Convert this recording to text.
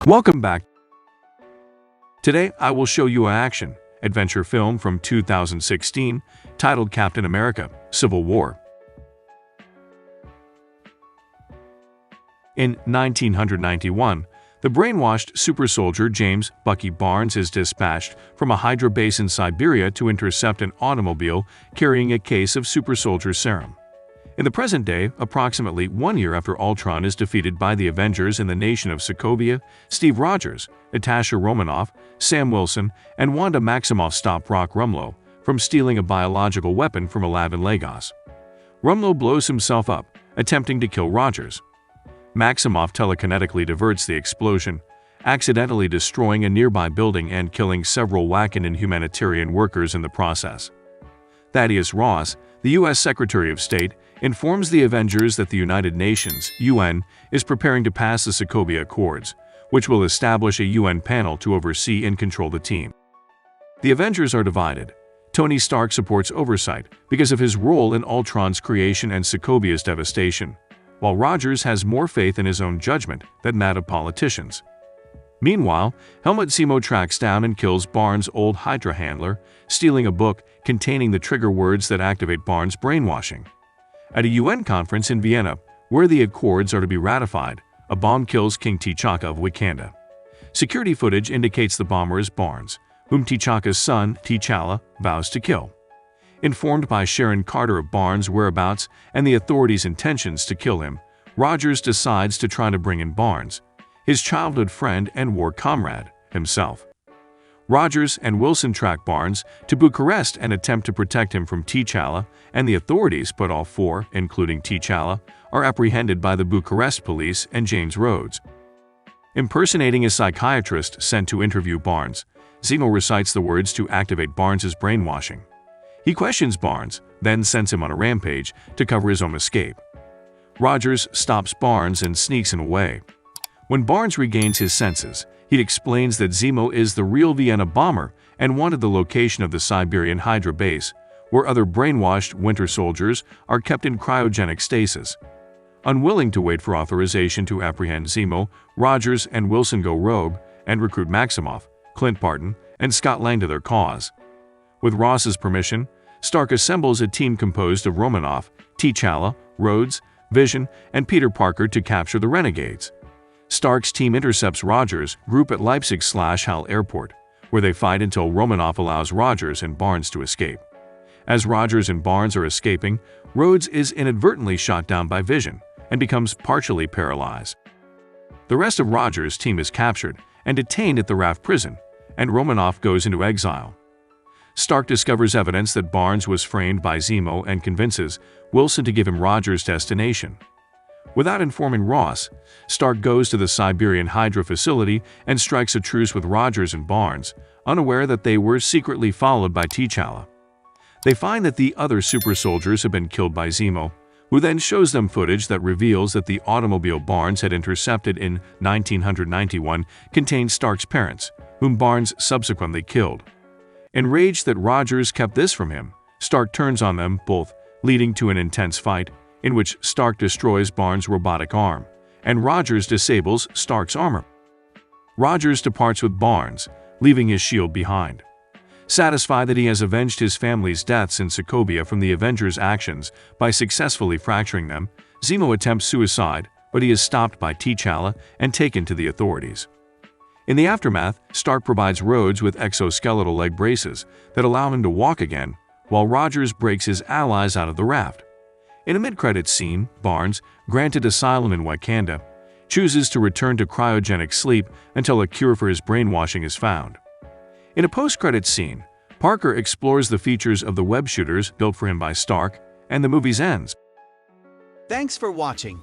Welcome back. Today, I will show you an action-adventure film from 2016 titled Captain America: Civil War. In 1991, the brainwashed super-soldier James "Bucky" Barnes is dispatched from a Hydra base in Siberia to intercept an automobile carrying a case of super-soldier serum. In the present day, approximately 1 year after Ultron is defeated by the Avengers in the nation of Sokovia, Steve Rogers, Natasha Romanoff, Sam Wilson, and Wanda Maximoff stop Brock Rumlow from stealing a biological weapon from a lab in Lagos. Rumlow blows himself up, attempting to kill Rogers. Maximoff telekinetically diverts the explosion, accidentally destroying a nearby building and killing several Wakandan humanitarian workers in the process. Thaddeus Ross, the U.S. Secretary of State, informs the Avengers that the United Nations (UN) is preparing to pass the Sokovia Accords, which will establish a UN panel to oversee and control the team. The Avengers are divided. Tony Stark supports oversight because of his role in Ultron's creation and Sokovia's devastation, while Rogers has more faith in his own judgment than that of politicians. Meanwhile, Helmut Zemo tracks down and kills Barnes' old Hydra handler, stealing a book containing the trigger words that activate Barnes' brainwashing. At a UN conference in Vienna, where the Accords are to be ratified, a bomb kills King T'Chaka of Wakanda. Security footage indicates the bomber is Barnes, whom T'Chaka's son, T'Challa, vows to kill. Informed by Sharon Carter of Barnes' whereabouts and the authorities' intentions to kill him, Rogers decides to try to bring in Barnes, his childhood friend and war comrade, himself. Rogers and Wilson track Barnes to Bucharest and attempt to protect him from T'Challa and the authorities, but all four, including T'Challa, are apprehended by the Bucharest police and James Rhodes. Impersonating a psychiatrist sent to interview Barnes, Zemo recites the words to activate Barnes' brainwashing. He questions Barnes, then sends him on a rampage to cover his own escape. Rogers stops Barnes and sneaks him away. When Barnes regains his senses, he explains that Zemo is the real Vienna bomber and wanted the location of the Siberian Hydra base, where other brainwashed Winter Soldiers are kept in cryogenic stasis. Unwilling to wait for authorization to apprehend Zemo, Rogers and Wilson go rogue and recruit Maximoff, Clint Barton, and Scott Lang to their cause. With Ross's permission, Stark assembles a team composed of Romanoff, T'Challa, Rhodes, Vision, and Peter Parker to capture the Renegades. Stark's team intercepts Rogers' group at Leipzig/Halle Airport, where they fight until Romanoff allows Rogers and Barnes to escape. As Rogers and Barnes are escaping, Rhodes is inadvertently shot down by Vision and becomes partially paralyzed. The rest of Rogers' team is captured and detained at the Raft prison, and Romanoff goes into exile. Stark discovers evidence that Barnes was framed by Zemo and convinces Wilson to give him Rogers' destination. Without informing Ross, Stark goes to the Siberian Hydra facility and strikes a truce with Rogers and Barnes, unaware that they were secretly followed by T'Challa. They find that the other super soldiers have been killed by Zemo, who then shows them footage that reveals that the automobile Barnes had intercepted in 1991 contained Stark's parents, whom Barnes subsequently killed. Enraged that Rogers kept this from him, Stark turns on them both, leading to an intense fight, in which Stark destroys Barnes' robotic arm, and Rogers disables Stark's armor. Rogers departs with Barnes, leaving his shield behind. Satisfied that he has avenged his family's deaths in Sokovia from the Avengers' actions by successfully fracturing them, Zemo attempts suicide, but he is stopped by T'Challa and taken to the authorities. In the aftermath, Stark provides Rhodes with exoskeletal leg braces that allow him to walk again, while Rogers breaks his allies out of the raft. In a mid-credits scene, Barnes, granted asylum in Wakanda, chooses to return to cryogenic sleep until a cure for his brainwashing is found. In a post-credits scene, Parker explores the features of the web shooters built for him by Stark, and the movie ends. Thanks for watching.